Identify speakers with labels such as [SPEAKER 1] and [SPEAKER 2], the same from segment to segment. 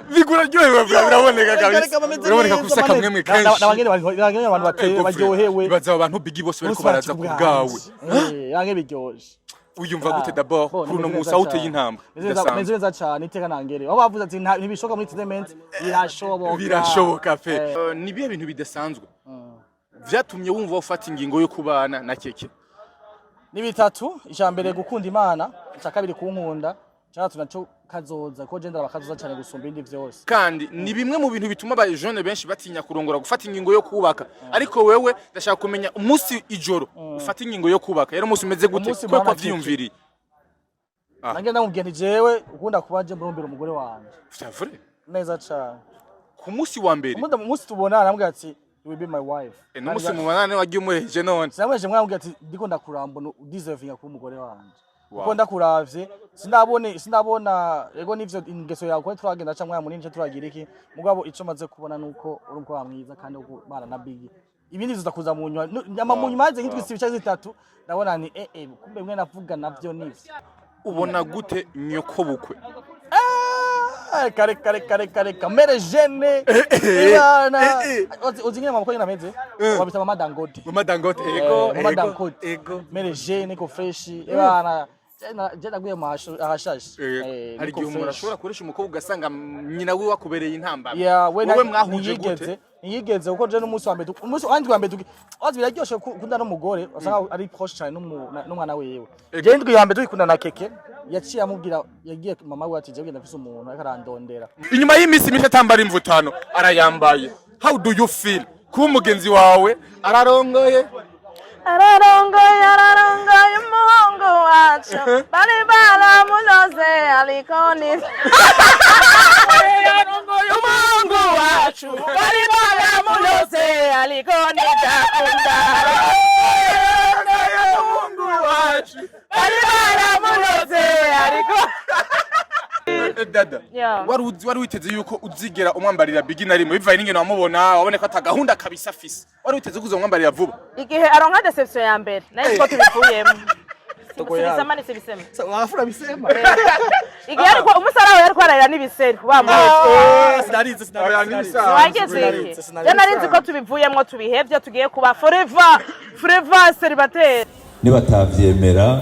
[SPEAKER 1] Vigura ryohewe biraboneka kabisa. Biraboneka kusa kamwe mwe kenshi.
[SPEAKER 2] Nabangene abantu bateye baryohewe.
[SPEAKER 1] Baza abantu bigi bose bariko baraza kubgawe.
[SPEAKER 2] Yange biryoshe.
[SPEAKER 1] Uyumva gute d'abord kuri no musa uteye intambwe.
[SPEAKER 2] Meze neza cyane iteka nangere. Aho bavuze ati ntibishoka muri entertainment birashoboka.
[SPEAKER 1] Birashoboka pe. Ni biye bintu bidasanzwe. Vyatumye wumva ufata ingingo yo kubana na Keke.
[SPEAKER 2] Ni bitatu, ijambere gukunda Imana, cyakabiri kunkunda, cyatatu naco kazoza ko genda bakazoza cyane gusumba indi vyose.
[SPEAKER 1] Kandi ni bimwe mu bintu bituma ba jeune benshi batinya kurongora gufata ingingo yo kubaka. Ariko wewe ndashaka kumenya umunsi ijoro ufata ingingo yo kubaka. Yero umunsi umeze gute ko vyumviri.
[SPEAKER 2] Nange ndamubwiye nti jewe ukunda kubaje mburumbira umugore wanje.
[SPEAKER 1] C'est vrai?
[SPEAKER 2] Neza cyane.
[SPEAKER 1] Ku munsi wa mbere.
[SPEAKER 2] Umunsi tubona namubwiye ati you will be my wife.
[SPEAKER 1] N'umunsi mu manane wagiye umuheje none.
[SPEAKER 2] Samweje mwambwiye ati ndiko ndakuramba deserving ku mugore wanje. Kuko ndakuravye sindabona ego nivyo ingeso yawe ko turagenda cyangwa munini turagira iki mugabo ico maze kubona nuko urumko wamwiza kandi ukubana na big ibindi bizakuza mu nywa nyama mu nyuma ze nkitwise ibice zitatu ndabona ni kumbe mwe navuga navyo nivyo
[SPEAKER 1] ubona gute nyoko bukwe
[SPEAKER 2] kare kamere jene bana uzingine mama ko nyameze wabita mama Dangote ego mere jene ko fresh bana jena guye masho ahashashe
[SPEAKER 1] hari gihe umuntu ashobora kuresha umukobwa ugasanga nyina we wakubereye intamba
[SPEAKER 2] wowe mwahuje gute niyigeze uko je n'umunsi wa mbere umunsi wandi wa mbere wazi biraryoshe kunda n'umugore wasanga ari proche cyane n'umwana wewe je ndwi ya mbere tukunda na Keke yaciye amubwira yagiye mama we ati je genda mfise umuntu akarandondera
[SPEAKER 1] inyuma y'imisi mike atambara imvutano arayambaye how do you feel ku umugenzi wawe ararongoye
[SPEAKER 3] umuhungu wacu bari baramunoze alikoni umuhungu wacu bari baramunoze alikoni dakunda umuhungu wacu bari baramunoze alikoni
[SPEAKER 1] dada wari witeze yuko uzigera umwambarira bigina rimwe bivaye n'ingene wamubona wabone ko atagahunda kabisa afise wari witeze kuzo umwambarira vuba
[SPEAKER 3] igihe aronka deception ya mbere nayo ko tubivuyemo Sibisema ni sibisema.
[SPEAKER 2] Wafura bisema.
[SPEAKER 3] Igihe ariko umusarawe yari kwararira n'ibiseri
[SPEAKER 2] bamwe. Sinarize.
[SPEAKER 3] Wageze iki? Narinzi ko tubivuyemo tubihevye tugiye kuba forever célibataire.
[SPEAKER 4] Nibatavyemera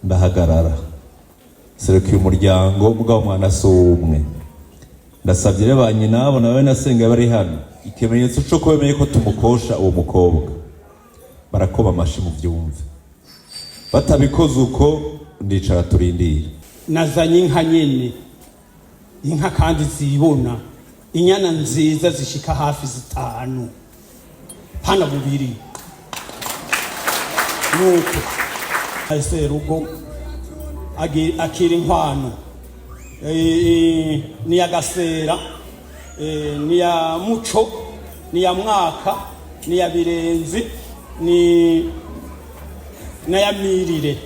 [SPEAKER 4] ndahagarara. Serukiye umuryango mugabo mwana sumwe. Ndasavye rero banyina abo nawe nasenga bari hano. Ikimenyetso cyo kwemeye ko tumukosha uwo mukobwa. Barakoba amashi mu vyumve. Batabikoze uko ndicara turindira.
[SPEAKER 5] Nazanye inka nyene. Inka kandi zibona. Inyana nziza zishika hafi 5. Hana bubiri. Nuko ase rugo akiri inkwano. Ni yagasera. Ni ya muco, ni ya mwaka, ni ya birenzi, ni nayamirire.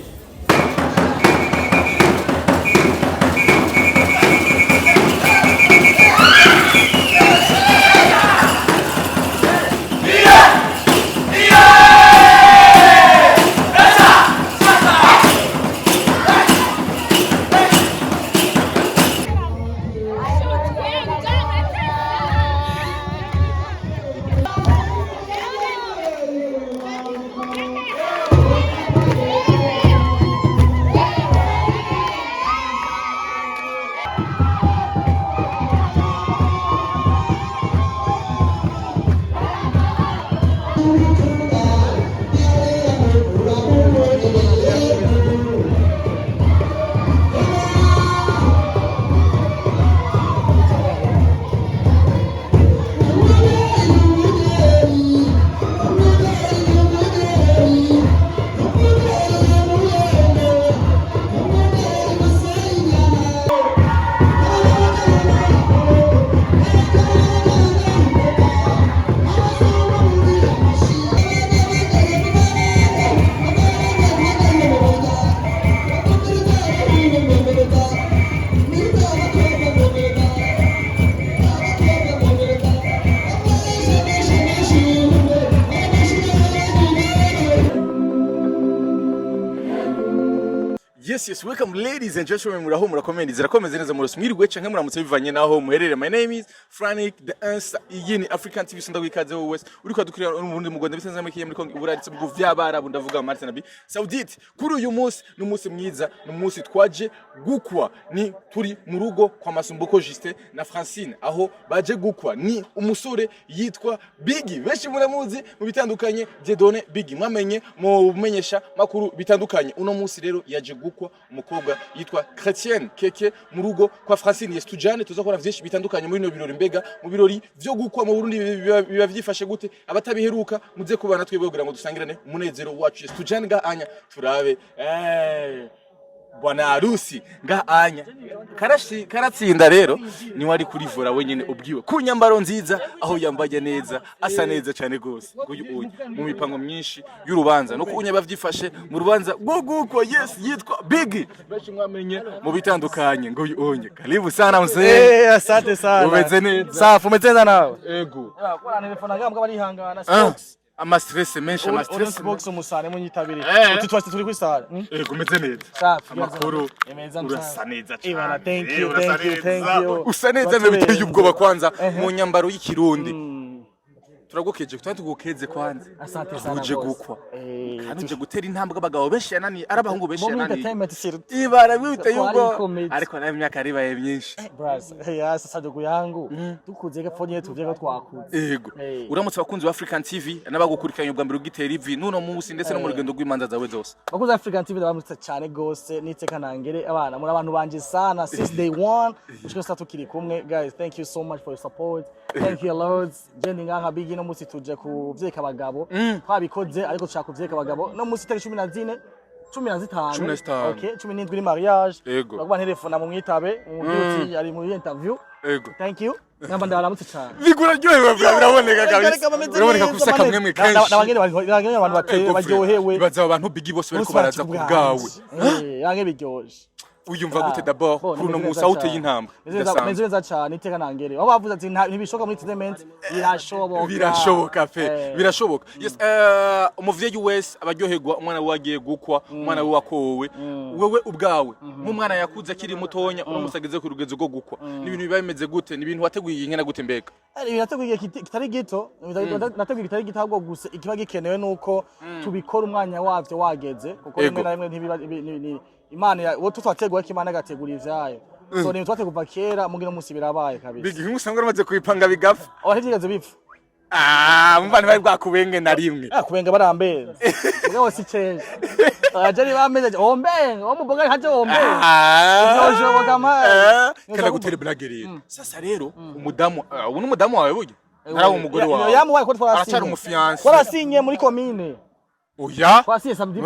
[SPEAKER 1] Yes, welcome ladies and gentlemen, muraho murakomeye zirakomeze neza murose mwirigwe canke muramutse bivanye naho muherere. My name is Frank the Answer. Iyi ni African TV sunda gwikaze wese. Uriko dukurira n'ubundi mu Rwanda bisanzwe muri Kongo buraritse bwo vy'abarabu ndavuga Martin Nabi Saudite. Kuri uyu munsi n'umunsi mwiza, n'umunsi twaje gukwa ni turi mu rugo kwa Masumbuko Justin na Francine aho baje gukwa ni umusore yitwa Biggie. Benshi muramuzi mu bitandukanye Dieudonné Biggie. Mwamenye mu menyesha makuru bitandukanye. Uno munsi rero yaje gukwa umukobwa yitwa Chrétienne Keke mu rugo kwa Francine Yestujane. Tuzakora vyinshi bitandukanye muri no birori. Mbega mu birori vyo gukwa mu Burundi biba vyifashe gute? Abatabiheruka muze kubana twebwe kugira ngo dusangirane umunezero wacu. Yestujane ga anya turabe bwana harusi nga anya karatsinda rero ni wari kurivura wenyene ubwiwe ku nyambaro nziza aho yambaye neza asa neza cyane gose mu mipango myinshi y'urubanza no kunya bavyifashe mu rubanza guko yes yitwa Biggie bashi mwamenye mu bitandukanye ngo uyonye karibu sana mzee
[SPEAKER 2] asante sana
[SPEAKER 1] umeze neza
[SPEAKER 2] safi umeze neza nawe
[SPEAKER 1] ego
[SPEAKER 2] kwa telefone ngambwa bari hangana stocks
[SPEAKER 1] ama stress menshi ama stress
[SPEAKER 2] box umusane munyitabire tutwase turi kwisara
[SPEAKER 1] ego umeze neza
[SPEAKER 2] safi
[SPEAKER 1] amakuru
[SPEAKER 2] emeza
[SPEAKER 1] urasa neza cyane
[SPEAKER 2] ibana thank you
[SPEAKER 1] usa neza biteye ubwoba kwanza mu nyambaro y'ikirundi turagukeje kandi tugukeze kwanza
[SPEAKER 2] asante sana
[SPEAKER 1] uje gukwa kandi uje gutera intambwe abagabo benshi yanani arabahungu benshi yanani
[SPEAKER 2] entertainment sir
[SPEAKER 1] ibara biteye ubwo ariko nayo myaka ari baye myinshi
[SPEAKER 2] bras ya sasa ndugu yangu dukuze ko fonye tuje ko twakuze
[SPEAKER 1] yego uramutse abakunzi wa African TV nabagukurikanye ubwa mbere ugitera ivi nuno munsi ndetse no mu rugendo rw'imanza zawe zose
[SPEAKER 2] bakunzi African TV ndabamutse cyane gose niteka nangere abana muri abantu banje sana since day one ushaka sa tukiri kumwe guys thank you so much for your support thank you lords jendi nganga Biggie no musi tuje kuvyeka abagabo twabikoze ariko dushaka kuvyeka abagabo no musi tariki 14 15 okay 17 ni mariage bakuba telefona mu mwitabe umubyuti ari mu interview thank you namba ndaramutse cyane
[SPEAKER 1] bigura ryohewe biraboneka kabisa biraboneka kusa kamwe mwe kenshi
[SPEAKER 2] nabangene abantu bateye baryohewe
[SPEAKER 1] baza abantu Biggie bose bariko baraza ku bwawe
[SPEAKER 2] yange biryoje
[SPEAKER 1] uyumva gute d'abord kuri no musa uteye intambwe
[SPEAKER 2] meze neza cyane iteka nangere aho bavuze ati ntibishoka muri entertainment
[SPEAKER 1] birashoboka pe birashoboka yes umuvyeyi wese abaryoherwa umwana wagiye gukwa umwana we wakowe wewe ubwawe mu mwana yakuze akiri mutonya uramusageze ku rugezo rwo gukwa ni ibintu biba bimeze gute ni ibintu wateguye ingena gute mbega
[SPEAKER 2] ibintu nateguye kitari gito nateguye kitari gito ahubwo gusa ikiba gikenewe nuko tubikora umwanya wavyo wageze kuko rimwe na rimwe ntibiba Imana wo twategura ko Imana gategura ivyayo so ni twateguva kera mugino musi birabaye kabisa
[SPEAKER 1] Biggie nkusanga uramaze kwipanga bigafa
[SPEAKER 2] abatigeze bipfa
[SPEAKER 1] muvana bari bwakubenge na rimwe
[SPEAKER 2] kubenga barambeze mugabo si cenge ajari bameze ombenga omuboga haje ombenga njojoboka ma
[SPEAKER 1] kana gutere blague rero sasa rero umudamu ubu n'umudamu wawe buryo narawo umugore wawe
[SPEAKER 2] yamuwaye ko
[SPEAKER 1] aracari umufiance
[SPEAKER 2] twarasinye muri commune
[SPEAKER 1] oya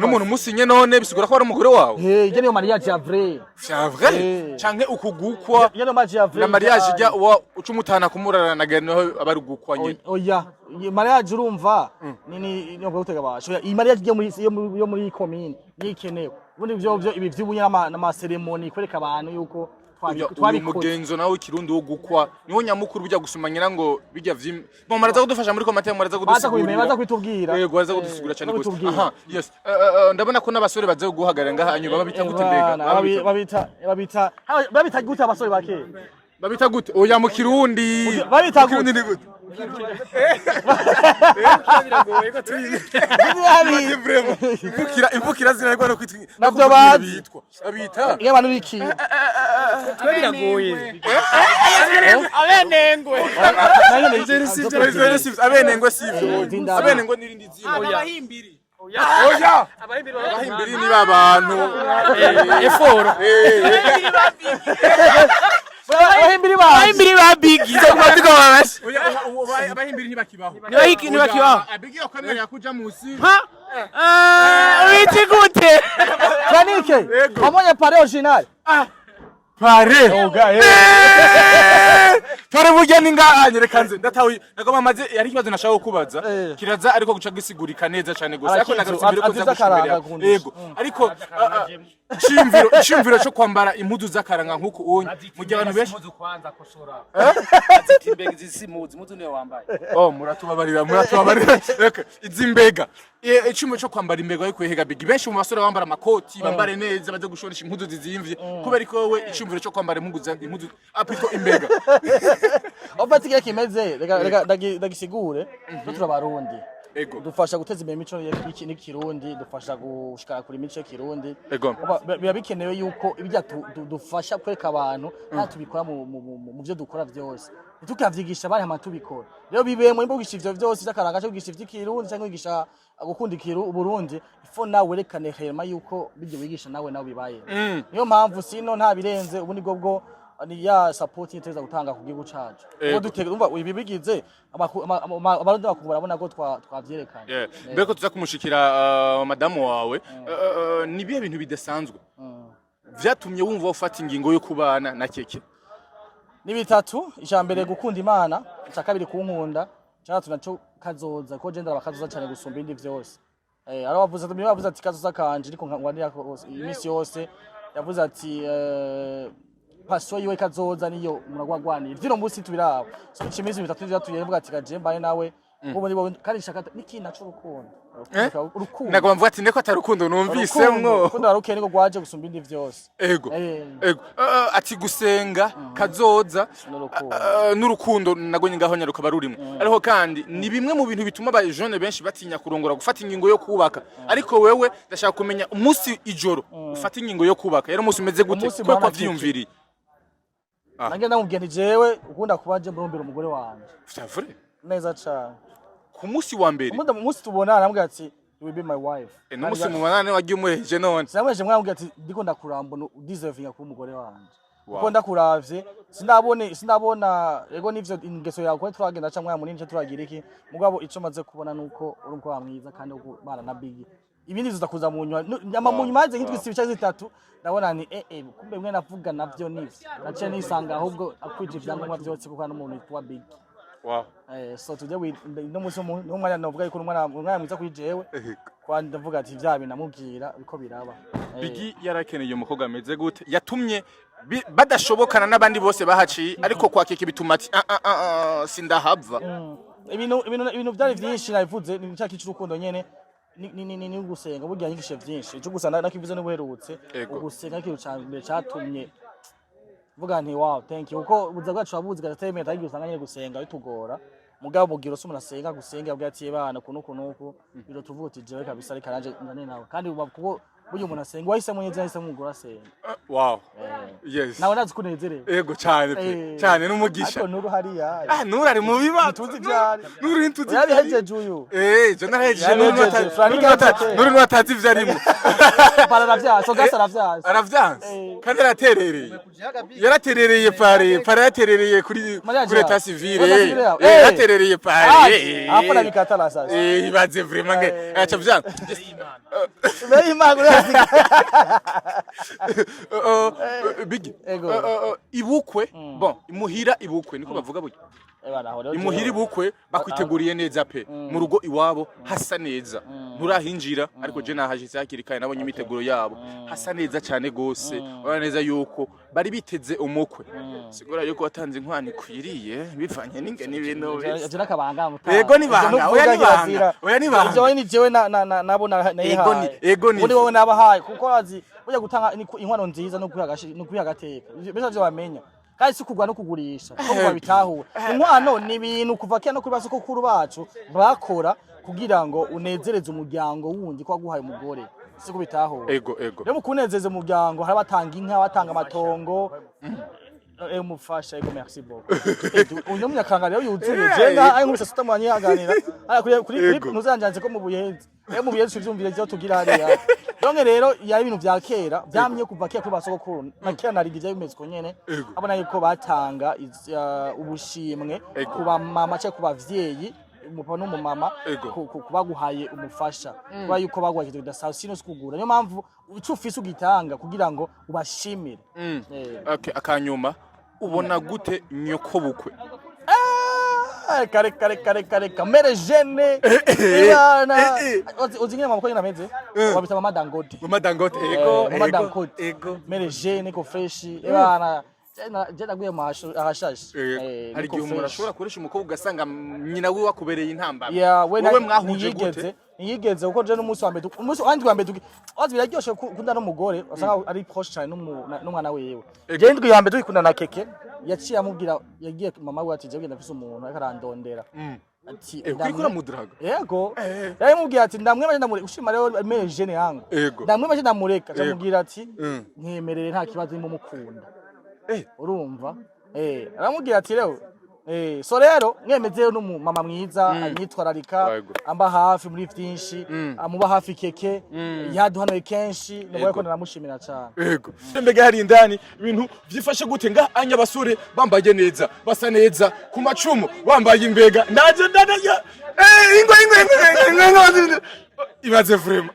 [SPEAKER 1] umuntu musinye none bisigura ko ari umugore wawe
[SPEAKER 2] ije niyo mariage ya vrai
[SPEAKER 1] c'est vrai canke ukugukwa
[SPEAKER 2] niyo mariage ya vrai
[SPEAKER 1] na mariage ijya ucumutana kumurana na gano abari gukwa nyine
[SPEAKER 2] oya mariage urumva ni no gutega basho iyi mariage yo muri commune yikenewe ubundi byo ibi by'ubunya na ceremony kwereka abantu yuko
[SPEAKER 1] mugenzo nawe ikirundi wo gukwa niho nyamukuru bijya gusumanyira ngo bijya vyim bo maraza kudufasha muri komite maraza kudusigurira
[SPEAKER 2] baza kwitubwira
[SPEAKER 1] yego baza kudusigura cyane gose aha yes ndabona ko n'abasore baze guhagarara ngaha hanyuma babita gute mbega
[SPEAKER 2] babita gute abasore bake
[SPEAKER 1] babita gute oya mu kirundi
[SPEAKER 2] babita gute
[SPEAKER 1] ni gute
[SPEAKER 2] biragoye ko
[SPEAKER 1] imvukira zinarwa no kwitwa
[SPEAKER 2] nabyo
[SPEAKER 1] bitwa abita
[SPEAKER 2] iyo abantu biki
[SPEAKER 3] biragoye abenengwe
[SPEAKER 1] abenengwe sivyo abenengwe nirindi zina
[SPEAKER 3] abahimbiri
[SPEAKER 1] oya abahimbiri ni babantu
[SPEAKER 3] eforo
[SPEAKER 2] abahimbiri
[SPEAKER 3] ba Biggie
[SPEAKER 1] somatiko babashi abahimbiri ntibakibaho
[SPEAKER 3] ntibakibaho
[SPEAKER 1] Biggie akamera kuja musi
[SPEAKER 3] witi gute
[SPEAKER 2] Franike amonye pare original
[SPEAKER 1] pare pare bugeni ngahanye reka nze ndatawe nagoma amaze yari kibazo nashaka kubaza kiraza ariko guca gisigurika neza cyane gose ariko nagarutse mbere ko za gushimira yego ariko Chimviro cyo kwambara impudu z'akaranga nkuko unye mu gihe abantu benshi
[SPEAKER 6] kwanza koshora ati imbega zisimuzi muzi niyo wambaye
[SPEAKER 1] muratubabarira reka izimbega icimo cyo kwambara imbega yo kwehega big benshi mu basore bambara amakoti bambare neza baje gushonisha impudu zizimvye kubera ko wowe icimviro cyo kwambara impudu apiko imbega
[SPEAKER 2] ofatike kimeze reka ndagisigure turabarundi dufasha guteza imbere imico n'ikirundi dufasha gushikara kuri imico y'ikirundi biba bikenewe yuko ibijya dufasha kwereka abantu natubikora mu byo dukora byose tukavyigisha bari hama tubikora rero bibemwe imbugisha ivyo byose cy'akaranga cyo kugisha ivy'ikirundi cyangwa kugisha gukunda Burundi ifo nawe werekane hema yuko bijye wigisha nawe bibaye niyo mpamvu sino nta birenze ubu ni bwo ni ya support iteza gutanga ku gihugu cacu uko dutegeka umva ibi bigize abarundi bakubura abona ko twavyerekana
[SPEAKER 1] mbeko tuza kumushikira madamu wawe ni biye bintu bidasanzwe vyatumye wumva ufata ingingo yo kubana na Keke
[SPEAKER 2] ni bitatu ijambere gukunda Imana cyakabiri kunkunda cyatatu naco kazoza ko genda bakazoza cyane gusumba indi vyose arabavuze ati kazoza kanje ariko ngwanira imisi yose yavuze ati paso yiwe kazoza niyo muragwagwanira vino musi tubiraba so ikimizi bitatu byatuyevuga ati gaje mbaye nawe ubu nibo kandi shaka nikina cyo urukundo
[SPEAKER 1] nagomba mvuga ati neko atarukundo numvisemwo
[SPEAKER 2] urukundo aruke niko gwaje gusumba indi vyose
[SPEAKER 1] ego ati gusenga kazoza n'urukundo nagonye ngaho nyaruka barurimo ariko kandi ni bimwe mu bintu bituma ba jeune benshi batinya kurongora gufata ingingo yo kubaka ariko wewe ndashaka kumenya umunsi ijoro ufata ingingo yo kubaka yero umunsi umeze gute ko kwavyumviriye
[SPEAKER 2] nange ndamubwiye jewe ukunda kubaje murumbira umugore wanje
[SPEAKER 1] Savure
[SPEAKER 2] neza cyane
[SPEAKER 1] ku munsi wa mbere
[SPEAKER 2] umunsi tubona namubwiye ati you will be my wife
[SPEAKER 1] n'umunsi mu banane wagiye umuheje none
[SPEAKER 2] samweje mwambwiye ati ndiko ndakurambona deserving kuba umugore wanje uko ndakuravye sinabona ego nivyo ingeso yawe ko turagenda cyangwa munini turagira iki mugabo ico maze kubona nuko uri umukobwa mwiza kandi ubana na big ibindi bizakuza mu nyuma nyama mu nyuma nk'itwisi ibice zitatu ndabona ni kumbe mwe navuga navyo nivyo nace nisanga ahubwo akwije ivyangwa byose kuko n'umuntu yitwa big so today no muso umwana navuga yuko umwana mwiza kuri jewe kwa ndavuga ati vya binamubwira biko biraba
[SPEAKER 1] big yarakeneye umukobwa ameze gute yatumye badashobokana n'abandi bose bahaciye ariko kwa Keke bituma ati sindahava
[SPEAKER 2] ibintu byari byinshi nabivuze ni cyaki cy'urukundo nyene ni gusenga burya nyigishe byinshi cyo gusa nakivuze n'ubuherutse ugusenga kintu cyane cyatumye vuga nti wow thank you uko buza bwacu abuzi gatemera tagiye usanga nyine gusenga bitugora mugabo mugiro so munasenga gusenga bwatiye bana kunuko biro tuvuti jewe kabisa ari karanje ndane nawe kandi kuko buryo umuntu asenga wahise mu yeze mu gura asenga
[SPEAKER 1] wow yes
[SPEAKER 2] nawe nazi kunezerewe
[SPEAKER 1] yego cyane pe cyane n'umugisha
[SPEAKER 2] ariko nuru hariya
[SPEAKER 1] nuru ari mu biba
[SPEAKER 2] tuzi byari
[SPEAKER 1] nuru intuzi
[SPEAKER 2] yari hejeje uyu
[SPEAKER 1] je narahejeje nuru natazi vyarimo
[SPEAKER 2] baravya so gasa
[SPEAKER 1] aravyanse kandi yaraterereye pare yaterereye kuri leta civile yaterereye pare
[SPEAKER 2] hapo na bikatala sasa
[SPEAKER 1] ibaze vraiment nge acha vyanse big ibukwe bon imuhira ibukwe niko bavuga buryo imuhira ibukwe bakwiteguriye neza pe mu rugo iwabo hasa neza nturahinjira ariko je nahashitse hakiri kaye nabonye imiteguro yabo hasa neza cyane gose urabona neza yuko bari biteze umukwe sigura yuko watanze inkwani kwiriye bivanye n'ingene ibintu
[SPEAKER 2] jira kabanga mutaha
[SPEAKER 1] yego ni banga oya ni banga
[SPEAKER 2] je ni jewe nabona
[SPEAKER 1] ego ni
[SPEAKER 2] muri wowe nabahaye kuko azi burya gutanga inkwano nziza no kuyagateka beza byo bamenya kandi si kugwa no kugurisha kuko bitahuwe inkwano ni ibintu kuva kera no kuri basoko bacu bakora kugira ngo unezereze umuryango wundi ko waguhaye umugore si kubitahuwe
[SPEAKER 1] ego
[SPEAKER 2] rero mukunezeze umuryango hari batanga inka batanga amatongo mufasha ego merci beaucoup uyu munyakanga rero yuzuye jenga ayi nkubise sutamanye yaganira kuri ntuzanjanze ko mu buyenzi mu buyenzi cyumvire cyo tugira hariya donge rero yari ibintu bya kera byamye kuva kera kuri basogokuru na kera narigije bimeze ko nyene abona yuko batanga ubushimwe kuba mama cyo kuba vyeyi umupapa n'umumama kubaguhaye umufasha kuba yuko bagwaje bidasaho sino sikugura niyo mpamvu icyo ufise ugitanga kugira ngo ubashimire
[SPEAKER 1] okay akanyuma ubona gute nyoko bukwe
[SPEAKER 2] kare kamere jene ibana uzingira mama ko nyina meze wabita mama Dangote
[SPEAKER 1] Mama Dangote ego
[SPEAKER 2] mama Dangote
[SPEAKER 1] ego
[SPEAKER 2] mere je niko fresh ebana je naguye masho ahashashi
[SPEAKER 1] hari igihe umuntu ashobora kuresha umukobwa ugasanga nyina wiwe akubereye intambara
[SPEAKER 2] wowe
[SPEAKER 1] mwahuje gute
[SPEAKER 2] niyigeze uko je n'umunsi wa mbere umunsi wandi wa mbere wazi biraryoshe kunda n'umugore usanga ari proche cyane n'umwana wewe je ndwi ya mbere tukunda na keke yaciye amubwira yagiye mama we ati je genda mfise umuntu akarandondera ati
[SPEAKER 1] kwikura mudraga
[SPEAKER 2] yego yamubwira ati ndamwema ndamureka ushima rero mere jeune yangu ndamwema ndamureka cyamubwira ati nkemerere nta kibazo ndimo mukunda urumva aramubwira ati rero so rero mwemeze no mama mwiza anyitwararika amba hafi muri byinshi amuba hafi keke yaduhanaye kenshi nabwo ko naramushimira cyane
[SPEAKER 1] yego mbega hari indani ibintu byifashe gute nga anya basore bambaye neza basa neza ku macumu bambaye imbega ndaje ndadaya ingo ibaze vraiment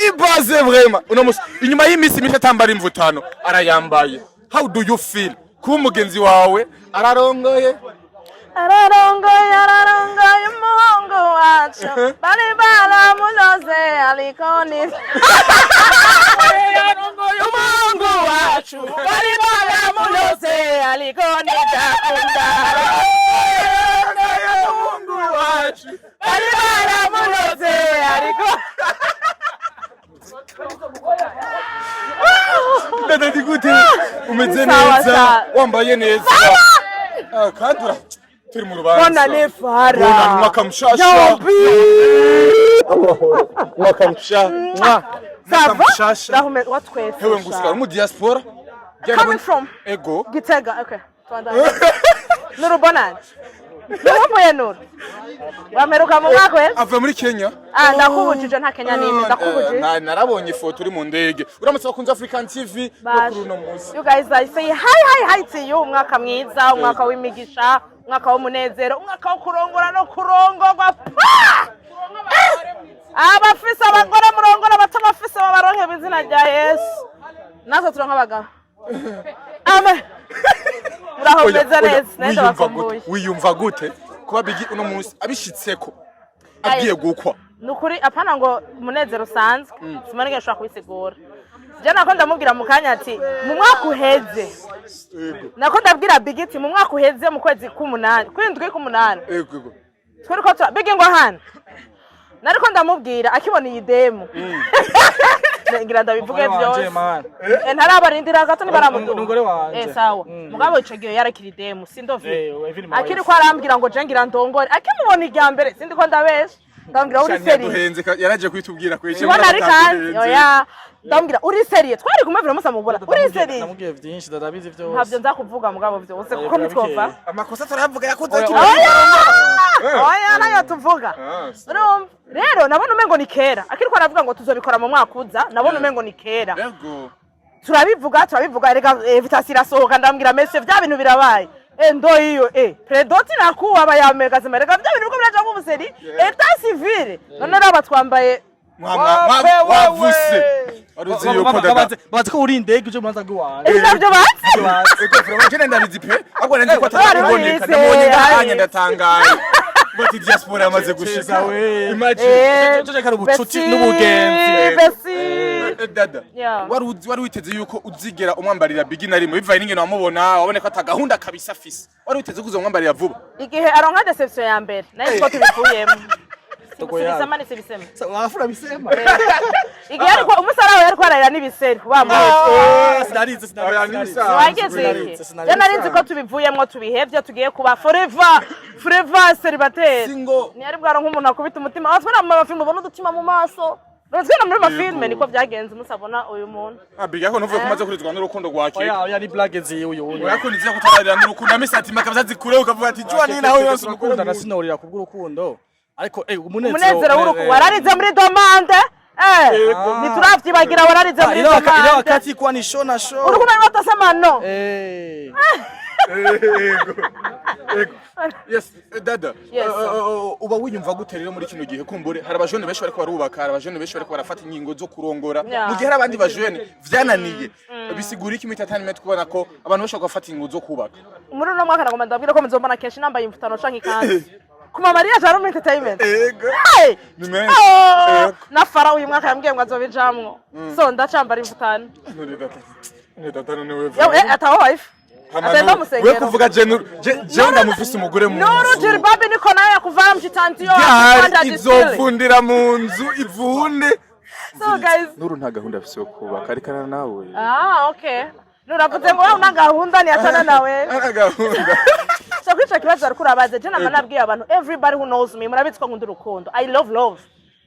[SPEAKER 1] ibaze vraiment uno musi inyuma y'imisi mike atambara imvutano arayambaye. How do you feel kuba umugenzi wawe ararongoye
[SPEAKER 3] umuhungu wacu bari baramunoze alikoni umuhungu wacu bari baramunoze alikoni dakunda umuhungu wacu bari baramunoze alikoni
[SPEAKER 1] Dada digute umeze neza wambaye neza kadura turi mu rubanza
[SPEAKER 3] bona nefara
[SPEAKER 1] bona mwaka mshasha mwaka mshasha
[SPEAKER 3] dahume watwese
[SPEAKER 1] hewe ngusika mu diaspora
[SPEAKER 3] coming from
[SPEAKER 1] ego
[SPEAKER 3] Gitega okay twanda nurubonani Nurumbuye Nuru wameruka mu mwaka we
[SPEAKER 1] ava muri Kenya
[SPEAKER 3] ndakubujije nta Kenya nimwe ndakubujije
[SPEAKER 1] narabonye ifoto uri mu ndege uramutse bakunze African TV kuri no munsi
[SPEAKER 3] you guys I say hi to you umwaka mwiza umwaka w'imigisha umwaka w'umunezero umwaka wo kurongora no kurongorwa abafise abagore murongora batabafise babaronke bizina rya Yesu nazo turonka abagabo amen urahomeza neza nenda bakumbuye
[SPEAKER 1] wiyumva gute kuba bigi uno munsi abishitseko agiye gukwa
[SPEAKER 3] nukuri apana ngo umunezero usanzwe simanike nshobora kubisigura je nako ndamubwira mu kanya ati mu mwaka uheze nako ndabwira bigiti mu mwaka uheze mu kwezi k'umunani kwindwi k'umunani
[SPEAKER 1] yego
[SPEAKER 3] twari ko bigi ngo hano nariko ndamubwira akibona iyi demo ngira ndabivuge byose ntarabarindira gato nibaramuduha sawa mugabo ico gihe yarakiri demo sindovye akiri ko arambwira ngo je ngira ndongore akimubona irya mbere sindiko ndabesha ndambwira uri seriye
[SPEAKER 1] yaraje kwitubwira ko
[SPEAKER 3] ico bari kandi oya ndambwira uri seriye twari kumuvira musa mubura uri seriye
[SPEAKER 2] namubwiye byinshi ndarabizi byose
[SPEAKER 3] ntabyo nzakuvuga mugabo byose kuko nitwova
[SPEAKER 1] amakosa turavuga yakoze
[SPEAKER 3] oya nayo tuvuga rero nabona umengo ni kera akiri ko aravuga ngo tuzobikora mu mwaka uza nabona umengo ni kera
[SPEAKER 1] yego
[SPEAKER 3] turabivuga rega invitation irasohoka ndambwira message vya bintu birabaye ndo iyo predoti nakuwa bayamega zimerega vya bintu ko biraje mu buseri eta civile none raba twambaye
[SPEAKER 1] wavuse aruzi yuko daga
[SPEAKER 2] bazi ko uri indege uje muranza gwiwanje
[SPEAKER 3] nabyo batsi
[SPEAKER 1] ego vraiment je ndabizi pe ahubwo nandi ko ataboneka ndabonye ndahanye ndatangaye bati diaspora yamaze gushika we imagine
[SPEAKER 2] cyo kari ubucuti n'ubugenzi
[SPEAKER 1] dada wari witeze yuko uzigera umwambarira bigina rimwe bivaye n'ingene wamubona wabone ko atagahunda kabisa afise wari witeze kuzo umwambarira vuba
[SPEAKER 3] igihe aronka deception ya mbere nayo ko tubikuyemo Sibisema ni sibisema.
[SPEAKER 2] Wafura bisema.
[SPEAKER 3] Igihe ariko umusarawe yariko ararira n'ibiseri bamwe.
[SPEAKER 2] Sinarize.
[SPEAKER 3] Wageze. Je narinzi ko tubivuyemo tubihevye tugiye kuba forever célibataire. Ni ari bwaro nk'umuntu akubita umutima. Watwara mu mafilm ubona udutima mu maso. Rozina muri mafilm niko byagenze musabona uyu muntu.
[SPEAKER 1] Abiga ko ntuvuye kumaze kurizwa n'urukundo rwake.
[SPEAKER 2] Oya ni blague ziyo uyu.
[SPEAKER 1] Oya ko nizira kutararira n'urukundo amisati makaza zikure ukavuga ati jwa ni naho yose
[SPEAKER 2] urukundo ndasinurira kubw'urukundo. Ariko
[SPEAKER 3] umunezero w'urukundo wararize muri demande nituravyibagira wararize muri demande
[SPEAKER 2] ile wakati kwa ni show na show
[SPEAKER 3] urukundo batasema no
[SPEAKER 1] yes dada uba wiyumva gute rero muri kino gihe kumbure hari abajene benshi bariko barubaka hari abajene benshi bariko barafata ingingo zo kurongora mu gihe hari abandi bajene vyananiye bisigura iki mitatani met kubona ko abantu bashaka gufata ingingo zo kubaka
[SPEAKER 3] muri no mwaka nagomba ndabwira ko muzomana kenshi nambaye imfutano canke kandi kuma Maria Jarum Entertainment.
[SPEAKER 1] Ego.
[SPEAKER 3] Hey!
[SPEAKER 1] Ni menshi.
[SPEAKER 3] Na Fara uyu mwaka yambwiye ngo azobijamwo. So ndacambara imvutano.
[SPEAKER 1] Ni data none wewe.
[SPEAKER 3] Yo ataho wife. Atenda musengero.
[SPEAKER 1] We kuvuga je ndamufise umugore mu.
[SPEAKER 3] Nuru Jilbabi niko nawe kuvara mchitantiyo.
[SPEAKER 1] Izovundira mu nzu ivunde.
[SPEAKER 3] So guys.
[SPEAKER 1] Nuru nta gahunda afise yo kubaka arikana nawe.
[SPEAKER 3] Okay. Nuravuze ngo una gahunda ni atana nawe.
[SPEAKER 1] Ana gahunda.
[SPEAKER 3] So kwica kibazo ariko urabaze je namanabwiye abantu everybody who knows me murabitse ko nkunda urukundo. I love love.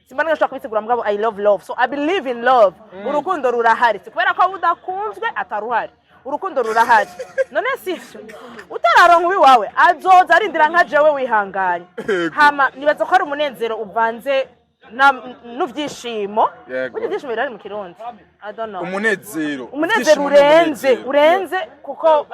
[SPEAKER 3] Simbana ngashaka kwisigura mugabo I love love. So I believe in love. Urukundo rurahari. Kubera ko udakunzwe ataruhari. Urukundo rurahari. None sivyo. Utararonka ubi wawe azoza arindira nka jewe wihanganye. Hama nibaza ko ari umunezero uvanze n'uvyishimo. Burya ivyishimo birari mu Kirundi. I don't know.
[SPEAKER 1] Umunezero
[SPEAKER 3] urenze kuko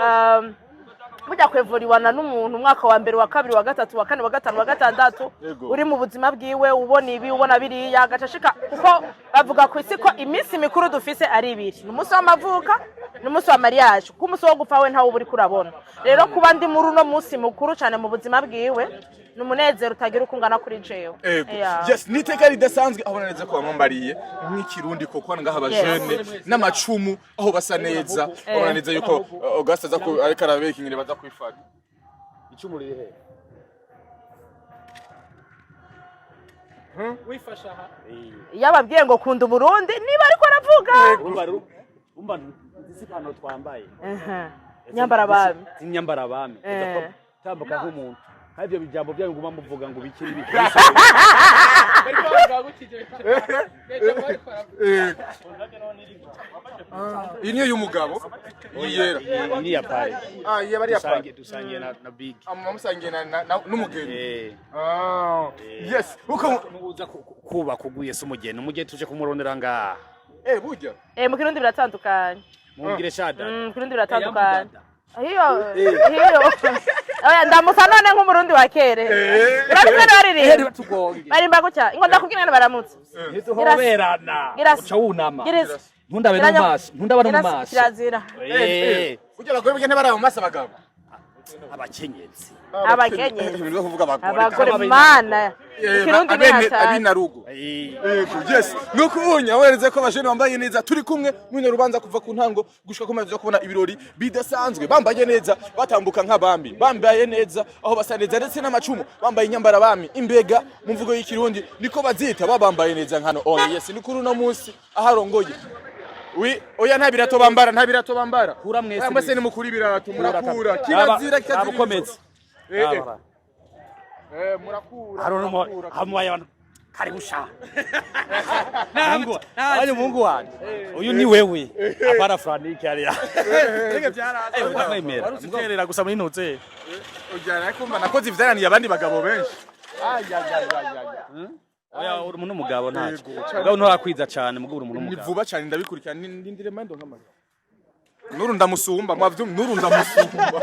[SPEAKER 3] burya kwevuriwana n'umuntu umwaka wa mbere wa kabiri wa gatatu wa kane wa gatanu wa gatandatu uri mu buzima bwiwe ubona ibi ubona biriya agacashika kuko bavuga ku isi ko iminsi mikuru dufise ari ibiri n'umunsi w'amavuka n'umunsi wa mariage kuko umunsi wo gupfa we ntawo buri kurabona rero kuba ndi muri uno munsi mukuru cyane mu buzima bwiwe n'umunezero utagira ukungana kuri jewe.
[SPEAKER 1] Yes, niteka ridasanzwe abona neza ko bamambariye nk'ikirundi koko ngaha abajene n'amacumu aho basa neza abona neza yuko gasaza ko ariko arabeka ingire baza kwifata icumu riri he
[SPEAKER 6] wifasha ha
[SPEAKER 3] yababwiye ngo kunda Burundi niba ariko aravuga
[SPEAKER 6] umba zisipano twambaye
[SPEAKER 3] nyambara bami
[SPEAKER 6] nyambara bami tambuka nk'umuntu Havyo bijambo bya nguma muvuga ngo bikiri bikiri.
[SPEAKER 1] Ini y'umugabo yera.
[SPEAKER 6] Ini ya pale.
[SPEAKER 1] Iya bari ya pale.
[SPEAKER 6] Dusangiye na big.
[SPEAKER 1] Amusangiye n'umugeni. Yes. Uko
[SPEAKER 6] uza kuba kuguye se umugeni. Umugeni tuje kumurondera nga.
[SPEAKER 1] Burya.
[SPEAKER 3] Mu Kirundi biratandukanye.
[SPEAKER 6] Mungire shada.
[SPEAKER 3] Mu Kirundi biratandukanye. Hiyo oya ndamusa none nk'umurundi wa kere urabona bariri barimba gutya ingo ndakubwira baramutse
[SPEAKER 6] ntituhoberana uca wunama ntundabe no maso ntundabana mu maso
[SPEAKER 3] kirazira
[SPEAKER 1] kujya abagore bige ntibara mu maso abagabo
[SPEAKER 6] abakenyezi
[SPEAKER 3] abagore mana Kirundi nihata
[SPEAKER 1] abinarugo yes nuko unya wereze ko abajene bambaye neza turi kumwe mwine rubanza kuva ku ntango gushika kumaze kubona ibirori bidasanzwe bambaye neza batambuka nk'abambi bambaye neza aho basa neza ndetse n'amacumu bambaye inyambara bami imbega mu mvugo y'Ikirundi niko bazita babambaye neza nkano yes ni kuri no munsi aharongoye oya nta birato bambara
[SPEAKER 6] kura mwese
[SPEAKER 1] mwese ni mukuri birato murakura kirazira
[SPEAKER 6] kizakometse
[SPEAKER 1] murakura
[SPEAKER 6] hamuye abantu kari gusha Mungu wanje uyu ni wewe apara Franike ari rege byaraza ndamwemera mugerera gusa muri ntuze
[SPEAKER 1] ujyana kumva nakoze ivyaraniye abandi bagabo benshi
[SPEAKER 6] oya uri umuntu umugabo ntacyo ubwo nturakwiza cyane mugabo uri umuntu umugabo
[SPEAKER 1] ni vuba cyane ndabikurikirana ndindire mando nk'amara Nuru ndamusumba mwavyo Nuru ndamusumba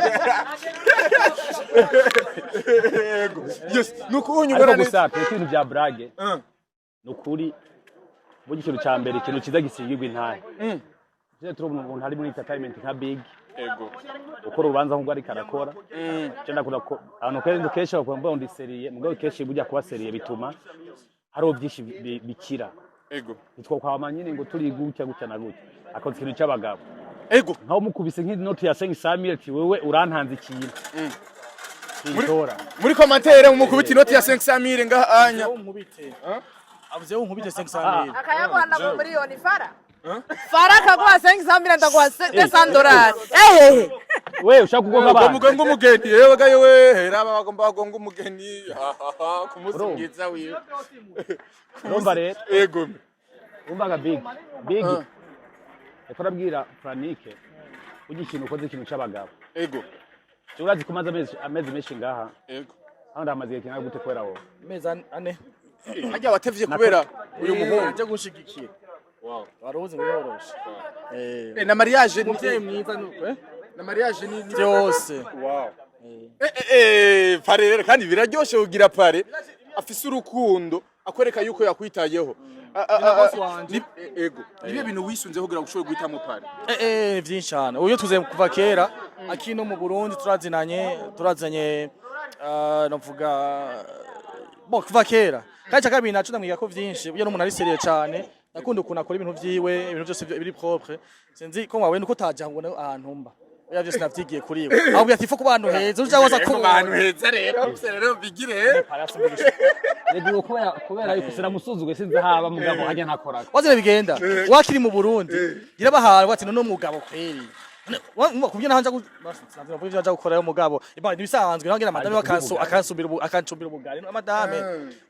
[SPEAKER 1] yes nuko unyubara
[SPEAKER 6] gusa ikintu bya brage nukuri mu gikintu cya mbere ikintu kiza gisigirwa intahe je turubona umuntu hari muri entertainment nka big ukora ubanza nk'ubwo ari karakora cyenda kuda ko abantu kenshi kenshi bakwamba ndi serie mugabo kenshi bujya kuba serie bituma hariho byinshi bikira nitwo kwama nyine ngo turi gutya na gutya akoze ikintu cy'abagabo nkaho mukubise nk'inoti ya 500 ati wewe urantanze ikintu
[SPEAKER 1] muri commentaire mukubita inoti ya 500 ngahanya
[SPEAKER 2] avuze unkubite 500
[SPEAKER 3] akayagwana mu miliyoni Fara kagwa 500 ndaguha $200
[SPEAKER 6] wewe ushaka kugonga abantu
[SPEAKER 1] mugongo umugeni yewe gayo we hera bagomba bagonga umugeni kumusingiza wiwe
[SPEAKER 6] Romba rero umbaga big Ekorabwira Franike ugikintu ukoze ikintu cy'abagabo urazi kumaza amezi menshi ngaha aho ndamaze ikintu gute kwera wowe
[SPEAKER 2] mezi ane
[SPEAKER 1] ajya watevye kubera uyu muhungu
[SPEAKER 2] aje gushigikiye waruzi ngoroshe
[SPEAKER 1] na mariage
[SPEAKER 2] ni mwiza nuko
[SPEAKER 1] na mariage ni
[SPEAKER 2] byose
[SPEAKER 1] pare kandi biraryoshe ugira pare afise urukundo akwereka yuko yakwitayeho nibe bintu wisunzeho kugira gushobora guhitamo pare
[SPEAKER 2] vyinshi cyane uyo tuze kuva kera akino mu Burundi turazanye novuga bo kuva kera kandi kabiri naco ndamwiga ko vyinshi uyo n'umuntu ari serieux cyane nakunda ukuntu akora ibintu vyiwe ibintu byose biri propre sinzi ko wawe nuko taje ngo ahantu mba oya byose navyigiye kuri we aho byatifa ku bantu heza uja waza ko
[SPEAKER 1] abantu heza rero bigire
[SPEAKER 6] Rego kubera yuko sinamusuzuguye sinzi haba mugabo hajya ntakora
[SPEAKER 2] wazira bigenda wakiri mu Burundi gira bahara bati no mugabo kweri kubyo nahanja gukora yo mugabo imana nibisanzwe ntangira madame akansumbira ubugari madame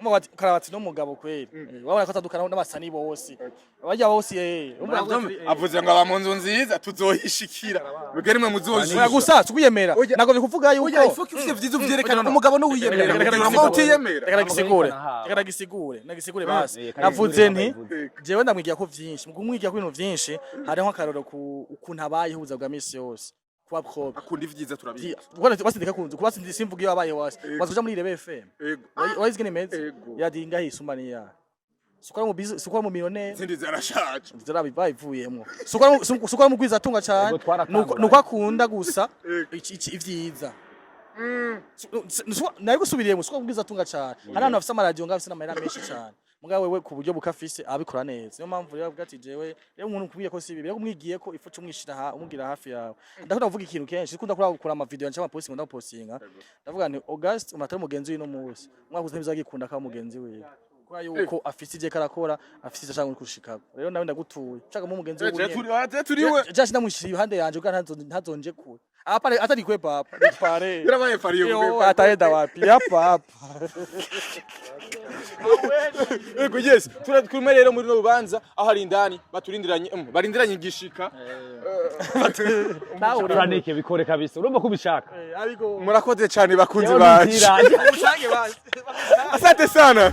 [SPEAKER 2] umubati karabati no mugabo kweri wabona ko atadukana n'abasani bose abajya bose
[SPEAKER 1] avuze ngo aba mu nzu nziza tuzohishikira bigari mwe muzohishikira
[SPEAKER 2] gusa tukuyemera nago bikuvuga yuko
[SPEAKER 1] ifuko ivyo vyiza vyerekana umugabo no wiyemera ngo utiyemera
[SPEAKER 2] nagisigure basi navuze nti jewe ndamwigira ko vyinshi mugumwigira ko ibintu vyinshi hariho akaroro ukuntu abaye huza bwa misi yose kuba propre
[SPEAKER 1] akunda ivyiza turabizi
[SPEAKER 2] basindika kunzu kuba simvuga iyo abaye wase wazoja muri Rebe FM wayizwe nemeze yadinga hisumani ya sukora mu millionaire
[SPEAKER 1] zindi zarashaje
[SPEAKER 2] zarabivuyemo sukora mu gwiza atunga cyane nuko akunda gusa ivyiza nayo gusubiriyemo sukora mu gwiza atunga cyane hano afise amaradio ngafise n'amahera menshi cyane mugabo wewe ku buryo bukafise abikora neza niyo mpamvu rero avuga ati jewe rero umuntu kubiye ko sibi rero umwigiye ko ifu cumwishira umugira hafi yawe ndakunda kuvuga ikintu kenshi sikunda kura ama video cyangwa posting ndapostinga ndavuga ni August umatari mugenzi wino munsi mwakuze ntibizagikunda ka mugenzi wewe kwa yuko afise ije karakora afise ije cyangwa kushika rero nawe ndagutuye chaka mu mugenzi wewe
[SPEAKER 1] turiwe
[SPEAKER 2] just ndamushira ihande yanje uga ntazonje kure apa atari kwe papa pare
[SPEAKER 1] birabaye pariyo
[SPEAKER 2] yo ataenda wapi hapa
[SPEAKER 1] Ego yes turakumwe rero muri no rubanza aho ari indani barindiranye igishika
[SPEAKER 6] uraneke bikore kabisa urumva kubishaka
[SPEAKER 1] murakoze cyane bakunzi bacu asante sana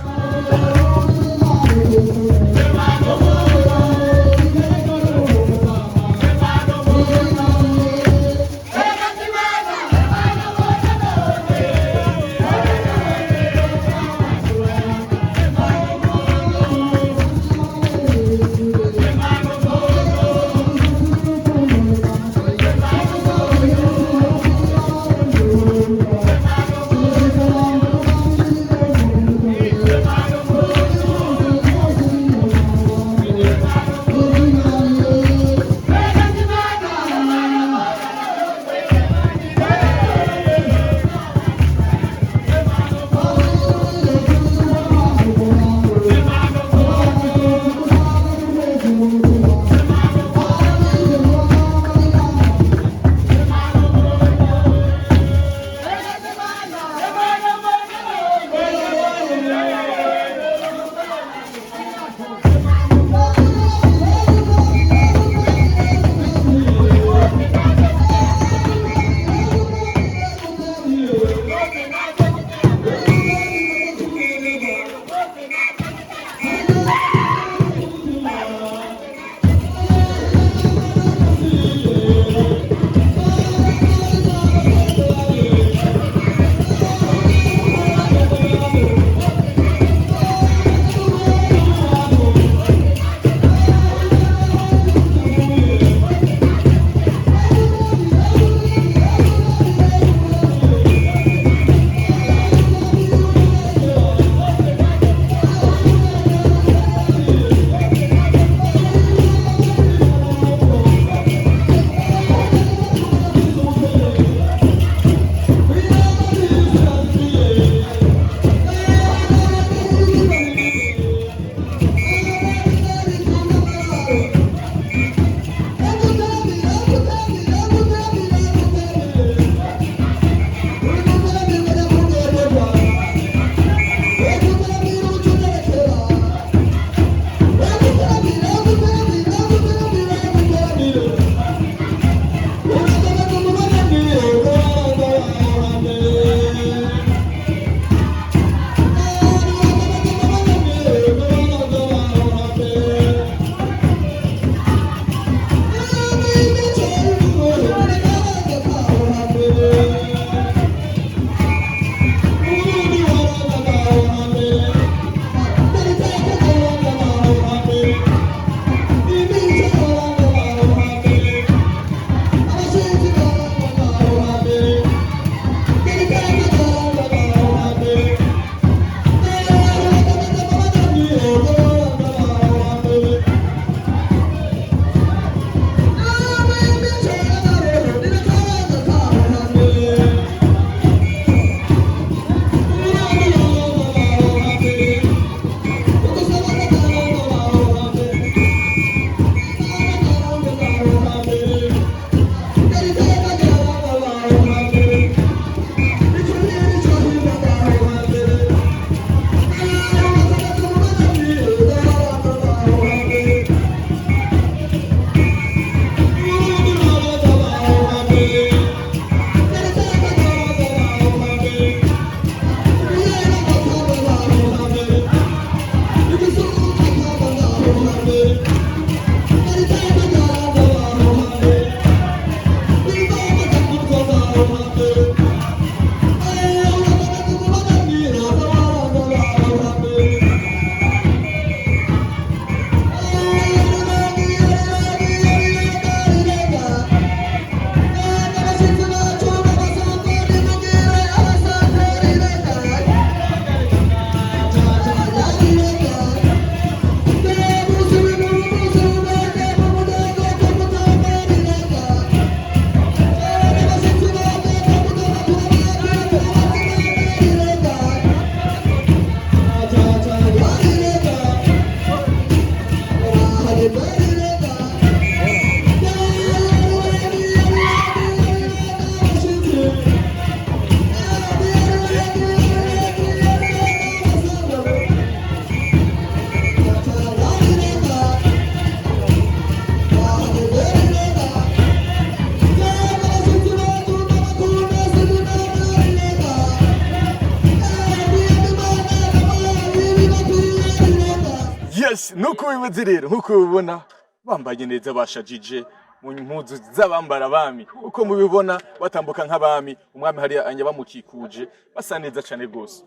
[SPEAKER 1] yes nuko bimeze rero nkuko ubibona bambaye neza bashajije mu mpuzu z'abambara bami uko mubibona batambuka nk'abami umwami hari anya bamukikuje basa neza cyane gose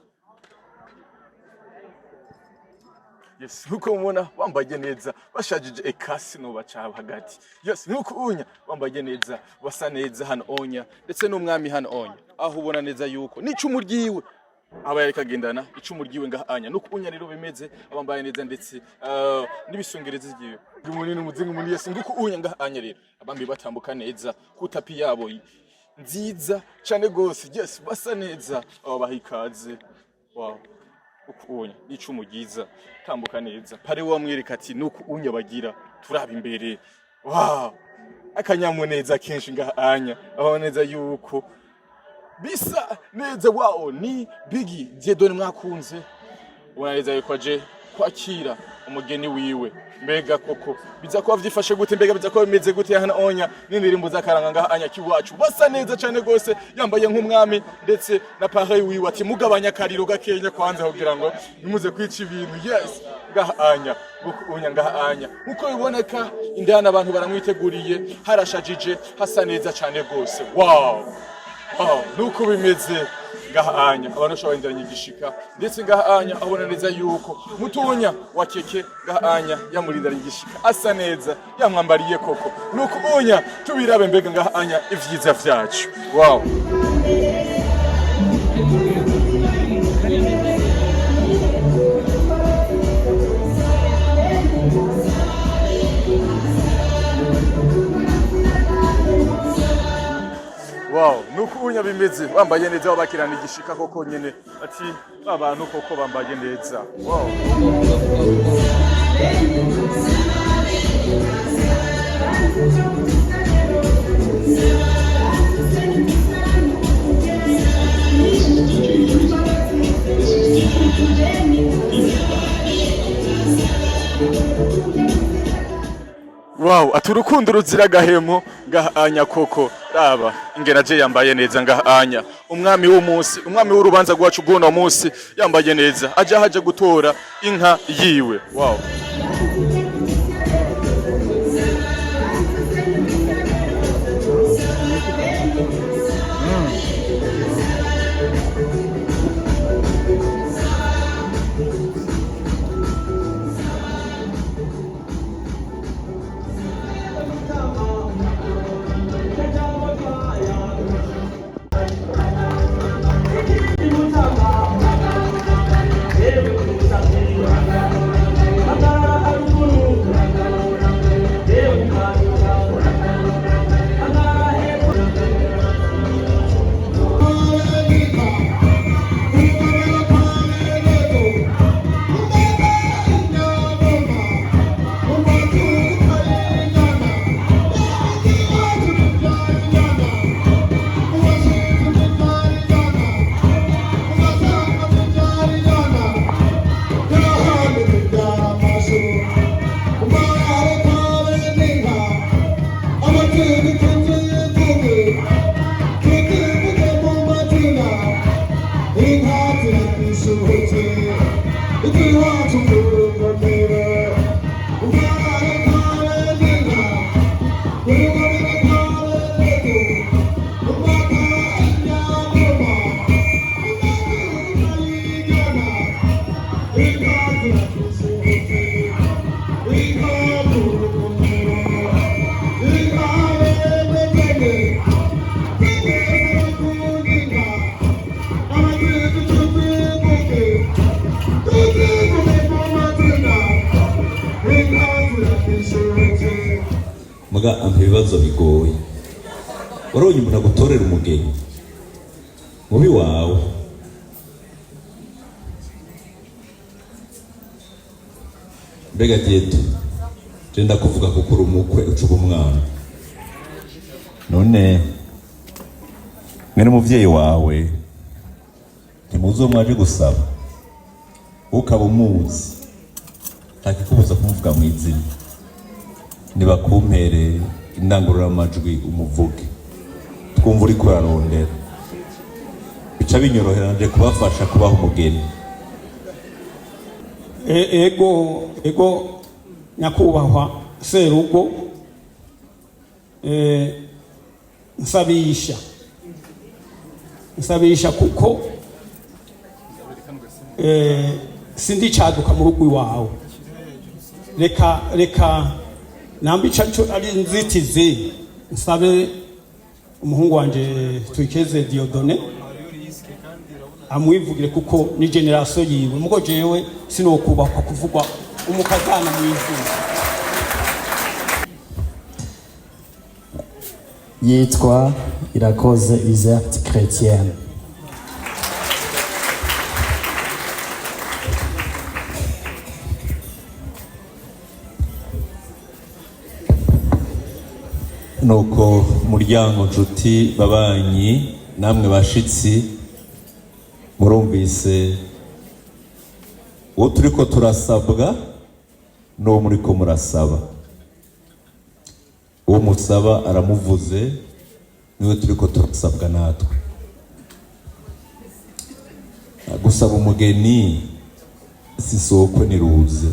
[SPEAKER 1] yes nuko mubona bambaye neza bashajije ekasi no baca hagati yes nuko unya bambaye neza basa neza hano onya ndetse n'umwami hano onya aho ubona neza yuko n'icumu ryiwe aba yari kagendana icumu ryiwe ngahanya nuko unya rero bimeze abambaye neza ndetse n'ibisongereze ryiwe umunini umuzingo muri yese nguko unya ngahanya rero abambi batambuka neza ku tapi yabo nziza cyane gose yes basa neza abo bahikaze wow ukunya icumu ryiza tambuka neza pare wamwereka ati nuko unya bagira turaba imbere wow akanyamuneza kenshi ngahanya aho neza yuko bisa neza wao ni Biggie Dieudonné mwakunze waneza yuko aje kwakira umugeni wiwe mbega koko biza ko vyifashe gute mbega biza ko bimeze gute hana onya n'indirimbo zakaranga ngahanya kiwacu basa neza cyane gose yambaye nk'umwami ndetse na pareil wiwe ati mugabanya kariro gakenya kwanza kugira ngo nimuze kwica ibintu yes ngahanya unya ngahanya uko biboneka indana abantu baramwiteguriye harashajije hasa neza cyane gose wow nuko bimeze ngahanya abantu shobora indiranye igishika ndetse ngahanya abona neza yuko mutunya wa keke ngahanya yamurindiranye igishika asa neza yamwambariye koko nuko unya tubirabe mbega ngahanya ivyiza vyacu wow wow nuko unya bimeze bambaye neza babakirana igishika koko nyene ati abantu koko bambaye neza wow wow aturukundo ruzira gahemo ngahanya koko raba ingena je yambaye neza ngahanya umwami w'umunsi umwami w'urubanza rwacu bw'uno munsi yambaye neza aje haje gutora inka yiwe wow
[SPEAKER 4] muga ampa ibibazo bigoye waronye umuntu agutorera umugeni mubi wawe mbega Dieudonné je ndakuvuga kuko uri umukwe ucuba umwana none mwene umuvyeyi wawe ntimuzo mwaje gusaba ukaba umuzi ntakikubuza kumuvuga mu izina nibakumpere indangurura amajwi umuvuge twumva uri kurarondera bica binyorohera nje kubafasha kubaho umugeni
[SPEAKER 5] ego nyakubahwa serugo nsabisha kuko sindi caduka mu rugo iwawe reka nambica ari nzitizi nsabe umuhungu wanje Twikeze Diodone amwivugire kuko ni generation yiwe mugo jewe sinokubakwa kuvugwa umukazana mwivuga.
[SPEAKER 7] Yitwa Irakoze Iserte Chrétienne.
[SPEAKER 4] Nuko muryango nshuti babanyi namwe bashitsi murumvise uwo turiko turasabwa n'uwo muriko murasaba. Uwo musaba aramuvuze niwe turiko turasabwa natwe. Gusaba umugeni si soko ni ruze,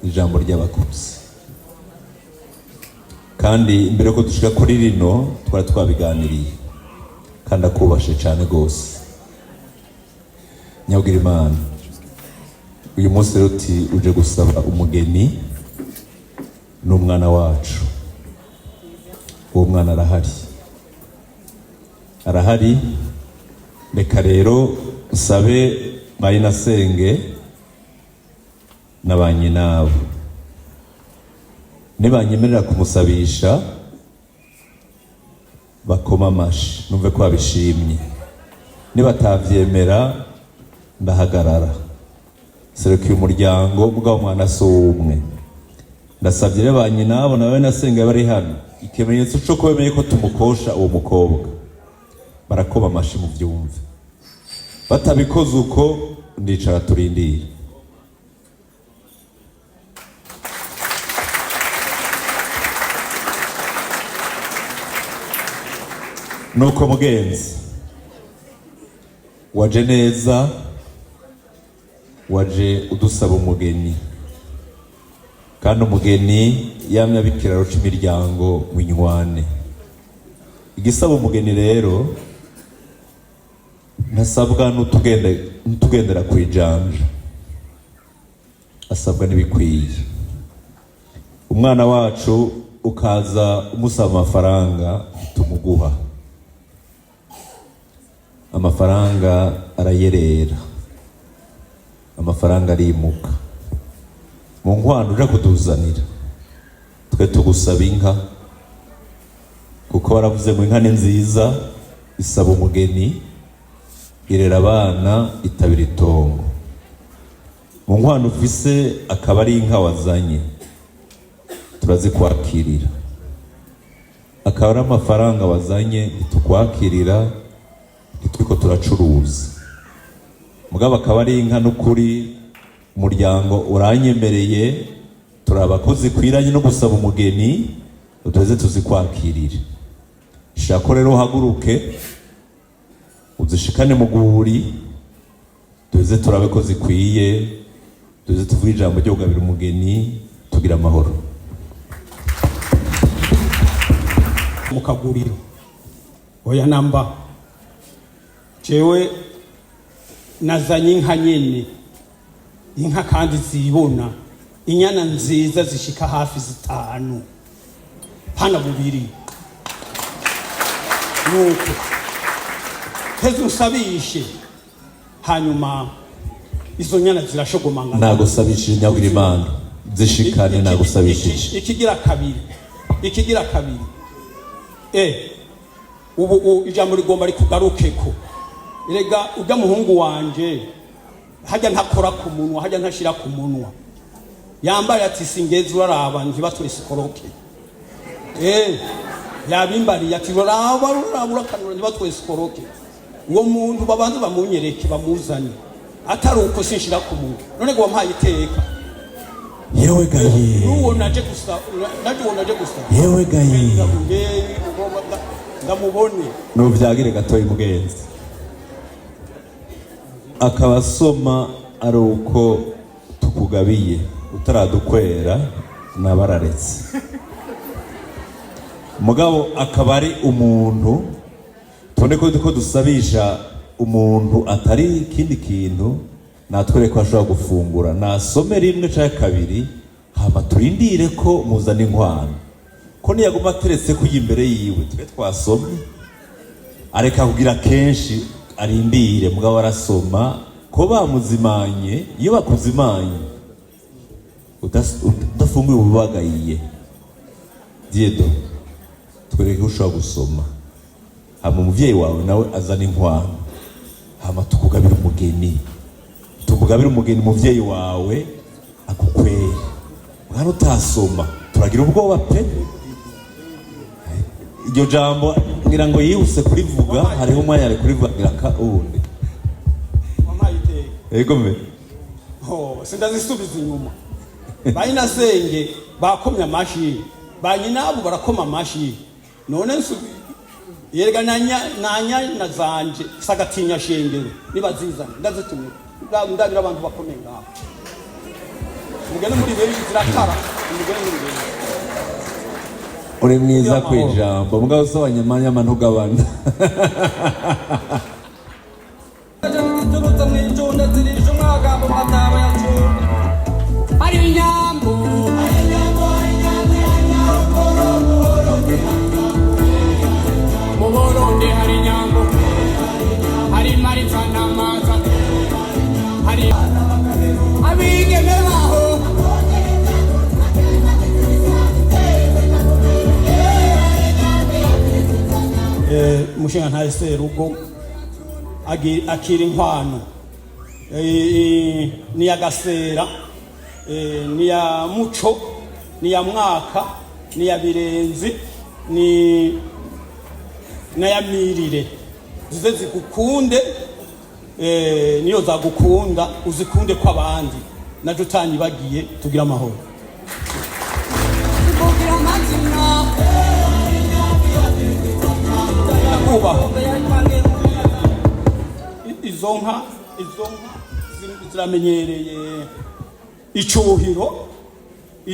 [SPEAKER 4] ijambo ry'abakuzi. Kandi imbere ko dushika kuri rino twari twabiganiriye kandi akubashe cyane gose. Nyabwira Imana uyu munsi rero uti uje gusaba umugeni n'umwana wacu. Uwo mwana arahari reka rero usabe Mayinasenge n'abanyi nabo nibanyemerera kumusabisha bakoma amashi numve ko babishimye. Nibatavyemera ndahagarara serukiye umuryango mugabo mwana sumwe. Ndasabye rero banyi nabo nawe nasenga bari hano ikimenyetso cyo ko bemeye ko tumukosha uwo mukobwa. Barakoma amashi mu byumve. Batabikoze uko ndicara turindira. Nuko mugenzi waje neza, waje udusaba umugeni kandi umugeni yamye abikiraro cy'imiryango winywane. Igisaba umugeni rero ntasabwa n'utugendera kwijanja, asabwa n'ibikwiye. Umwana wacu ukaza umusaba amafaranga tumuguha. Amafaranga arayerera, amafaranga arimuka. Mu nkwano uje kuduzanira twe tugusaba inka kuko baravuze ngo inka ni nziza isaba umugeni irera abana itabira itongo. Mu nkwano ufise akaba ari inka wazanye turazikwakirira, akaba ari amafaranga wazanye ntitukwakirira ntitwiko turacuruza. Mugabo akaba ari inka n'ukuri umuryango uranyemereye turabakozi kwiranye no gusaba umugeni utuze tuzikwakirire. Shako rero haguruke uzishikane mu guhuri tuze turabe ko zikwiye, tuze tuvuge ijambo ryo kugabira umugeni tugira amahoro.
[SPEAKER 5] Mu kaguriro oya namba jewe nazanye inka nyene, inka kandi zibona, inyana nziza zishika hafi 5 hana bubiri. Nuko hezu usabishe hanyuma izo nyana zirashogomanga.
[SPEAKER 4] Nagusabishije Nyabwira Imana zishikane, nagusabishije ikigira kabiri ubu ijambo rigomba rikugarukeko. Erega ujya muhungu wanje hajya ntakora ku munwa, hajya ntashira ku munwa, yambaye ati singeze uraraba ntibatwe sikoroke. Yabimbariye ati uraraba urakanura ntibatwe sikoroke. Uwo muntu babanze bamunyereke bamuzanye atari uko sinshira ku munwa. None ngo wampaye iteka yewe gaye
[SPEAKER 5] uwo naje gusa
[SPEAKER 4] yewe gaye
[SPEAKER 5] ndamubone
[SPEAKER 4] nuvyagire gatoyi mugenzi. Akabasoma ari uko tukugabiye utaradukwera nabararetse mugabo akaba ari umuntu tubone ko dusabisha umuntu atari ikindi kintu natwere ko ashobora gufungura nasome rimwe cyangwa kabiri hama turindire ko muzana inkwano ko niyaguma ateretse kuyi imbere yiwe twe twasomye areka kugira kenshi arindire mugabo arasoma ko bamuzimanye iyo bakuzimanye udafunguye ububagayiye Diedo twereke ushobora gusoma hama umuvyeyi wawe nawe azana inkwano hama tukugabira umugeni tumugabira umugeni umuvyeyi wawe akukweye mwana utasoma turagira ubwoba pe iryo jambo ngira ngo yihuse kurivuga hariho umwanya ari kurivugira ka ubundi ego me
[SPEAKER 5] sindazisubiza inyuma bayina senge bakomya amashi banyinabo barakoma amashi none yerega nanya zanje sagatinya shengere nibazizana ndazitumye ndabira abantu bakomeye ngaho mugene muri beri zirakara mugene muri beri
[SPEAKER 4] uri mwiza kwijambo mugabo usabanye amanyama ntugabana
[SPEAKER 5] mushinga ntaye Serugo akira inkwano ni ya Gasera ni ya Muco ni ya Mwaka ni ya Birenzi ni na ya Mirire zize zigukunde niyo zagukunda uzikunde kwa bandi najo tanyi bagiye tugira amahoro izo nka ziramenyereye icyuhiro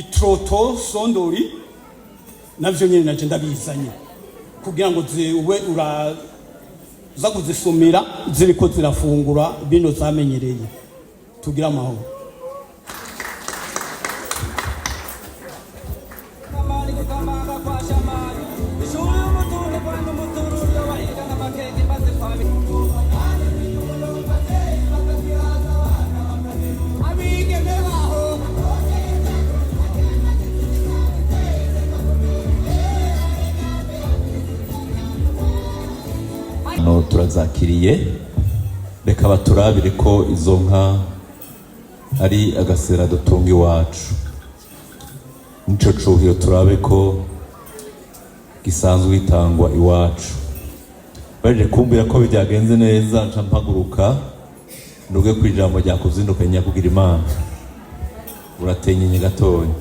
[SPEAKER 5] itroto sondori navyo nyene naje ndabizanye kugira ngo ziwe uraza kuzisumira ziriko zirafungura bino zamenyereye tugira amahoro
[SPEAKER 4] no turazakiriye reka baturabire ko izo nka ari agasera dutunga iwacu nico cuhiro turabe ko gisanzwe itangwa iwacu baje kumbira ko byagenze neza nca mpaguruka nduge kwijambo rya kuzindukanya kugira Imana uratenyenye gatonya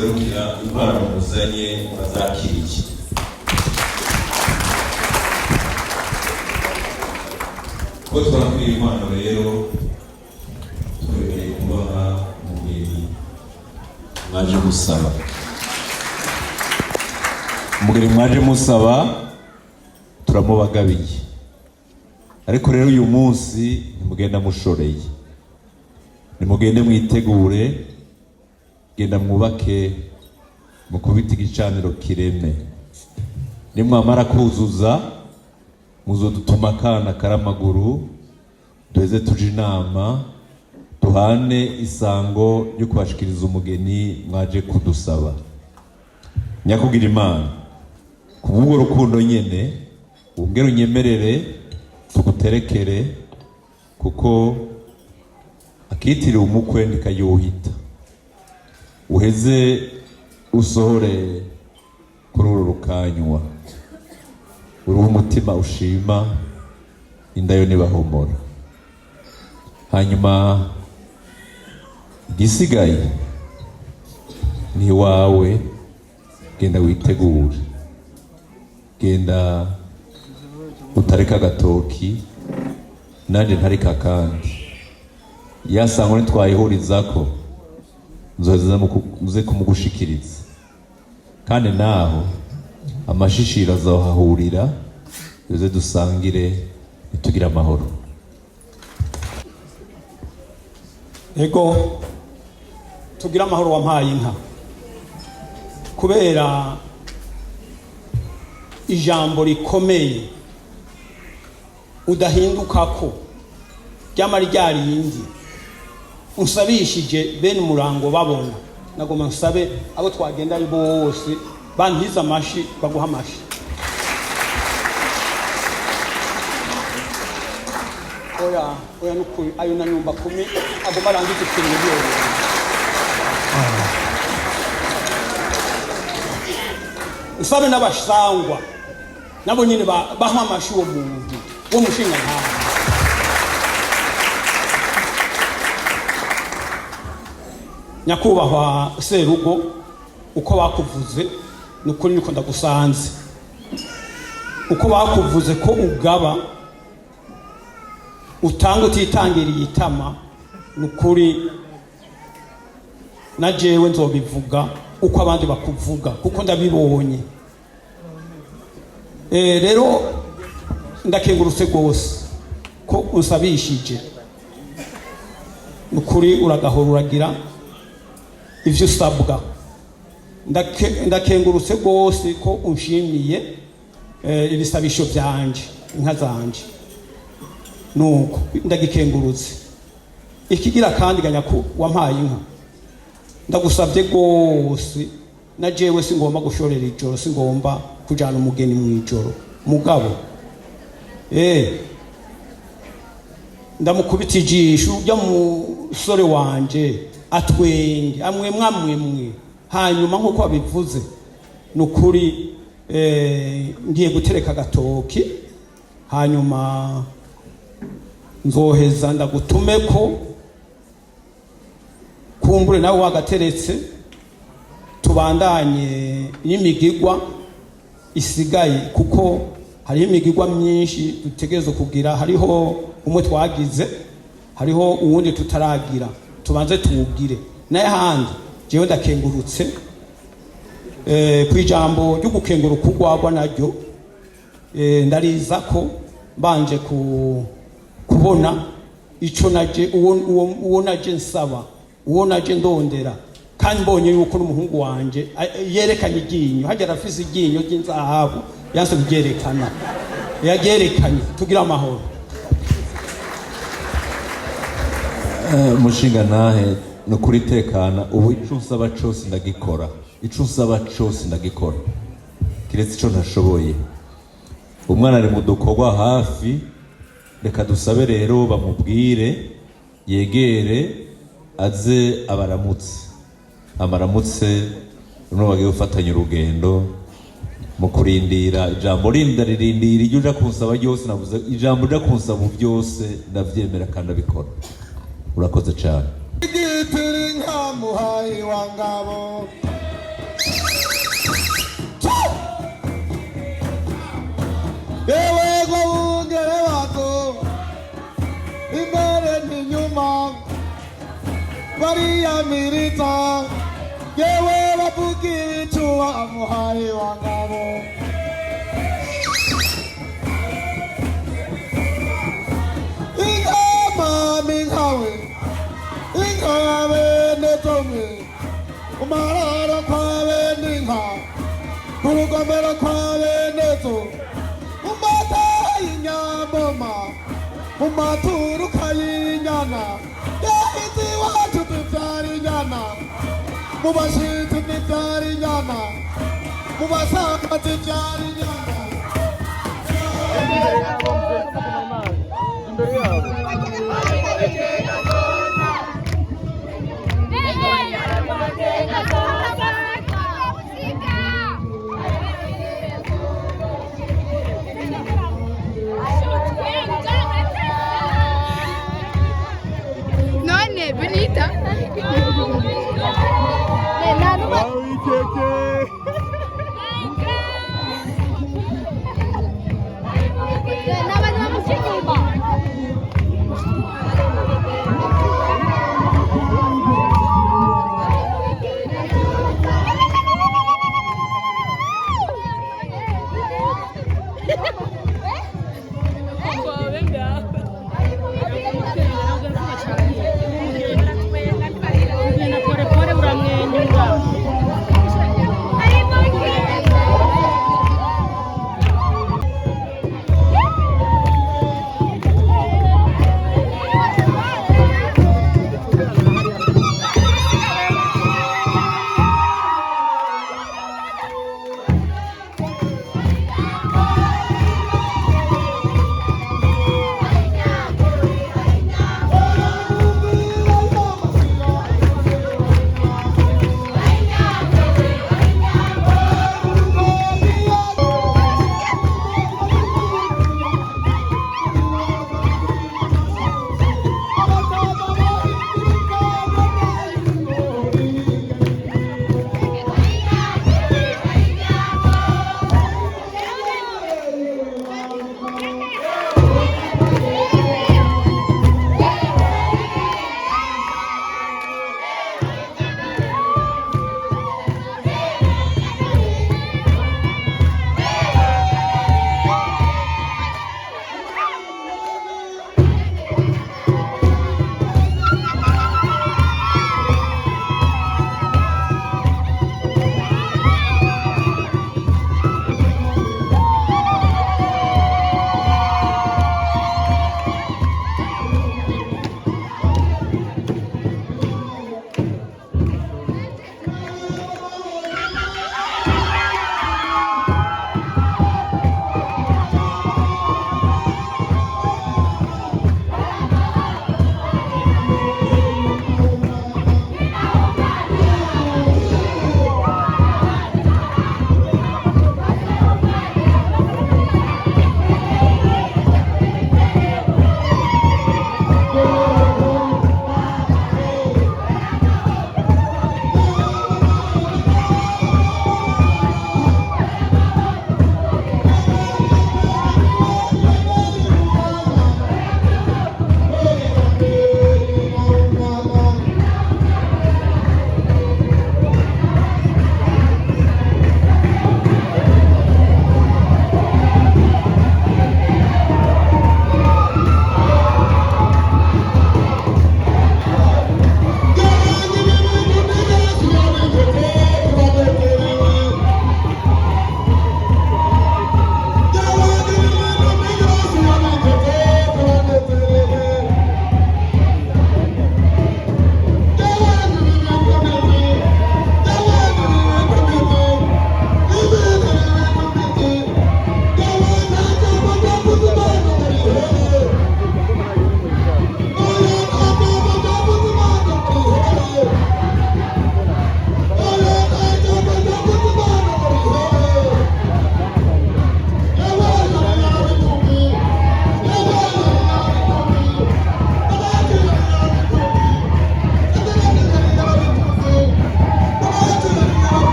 [SPEAKER 4] baserukira intwara muzanye bazakiriye. Ko twakwiriye impano rero twemereye kubaha umugeni mwaje gusaba. Umugeni mwaje musaba turamubagabiye, ariko rero uyu munsi nimugenda mushoreye, nimugende mwitegure, genda mwubake, mukubita igicaniro kireme. Nimwamara kuzuza muzodutuma akana karamaguru duheze tuje inama duhane isango ryo kubashikiriza umugeni mwaje kudusaba. Nyakugira Imana kubwo rukundo nyene ungero unyemerere tuguterekere, kuko akitiriwe umukwe nikayuhita. Uheze usohore kuri uru rukanywa, uruhu umutima ushima, indayo nibahomora. Hanyuma igisigaye ni wawe, genda witegure, genda utareka agatoki nanje ntareka kandi. Yasango ntitwayihurizako nzoza muze kumugushikiriza, kandi naho amashishira azohahurira tuze dusangire nitugira amahoro.
[SPEAKER 5] Ego tugira amahoro wampaye inka, kubera ijambo rikomeye udahindukako ryamara ryarindi unsabishije bene umurango babona. Nagoma nsabe abo twagenda ari bose bantiza amashi baguha amashi. Oya nukuri ayo na nyumba 10 agomba rangiza ikintu byose. Nsabe n'abashangwa nabo nyine baha amashi wo muntu wo mushinga ntawe. Nyakubahwa Serugo, uko bakuvuze nukuri niko ndagusanze, uko bakuvuze ko ugaba utanga utitangiriye itama, nukuri na jewe nzobivuga uko abandi bakuvuga kuko ndabibonye. Rero ndakengurutse gose ko unsabishije, nukuri uragahora uragira ivyo usabwa. Ndakengurutse gose ko unshimiye ibisabisho byanje, inka zanje, nuko ndagikengurutse. Ikigira kandi ganyaku wampaye inka, ndagusabye gose na jewe singomba gushorera ijoro, singomba kujana umugeni mu ijoro mugabo. Ndamukubita ijisho ujya musore wanje atwenge amwe hanyuma nkuko babivuze nukuri ngiye gutereka agatoki, hanyuma nzoheza ndagutumeko kumbure nawe wagateretse tubandanye n'imigigwa isigaye, kuko hariho imigigwa myinshi dutegerezwa kugira. Hariho umwe twagize, hariho uwundi tutaragira, tubanze tuwugire. Naye handi jewe ndakengurutse kwijambo ryo gukenguruka urwagwa naryo. Ndariza ko banje kubona ico naje uwo naje nsaba, uwo naje ndondera, kandi mbonye yuko n'umuhungu wanje yerekanye iginyo, hajya rafise iginyo ry'inzahabu yanse kugerekana, yagerekanye. Tugira amahoro.
[SPEAKER 4] Mushinga nahe no kuritekana, ubu ico usaba cyose ndagikora, ico usaba cyose ndagikora, kiretse ico ntashoboye. Umwana ari mu dukorwa hafi, reka dusabe rero bamubwire yegere aze amaramutse no bagiye gufatanya urugendo mu kurindira ijambo ririndira iryo uja kunsaba ryose. Navuze ijambo uja kunsaba byose ndavyemera kandi abikora. Urakoze cyane.
[SPEAKER 8] Igitiri nka muhayi wa ngabo kwiyamiriza yewe bavugira icuba amuhaye wa ngabo inkamami nkawe inka ya bene tomwe umararo kwa bene inka kurugomero kwa bene zo umata y'inyamboma umaturuka y'inyana yahizi wacu tubyara inyana mu bashitsi tubyara inyana mu basanga tubyara inyana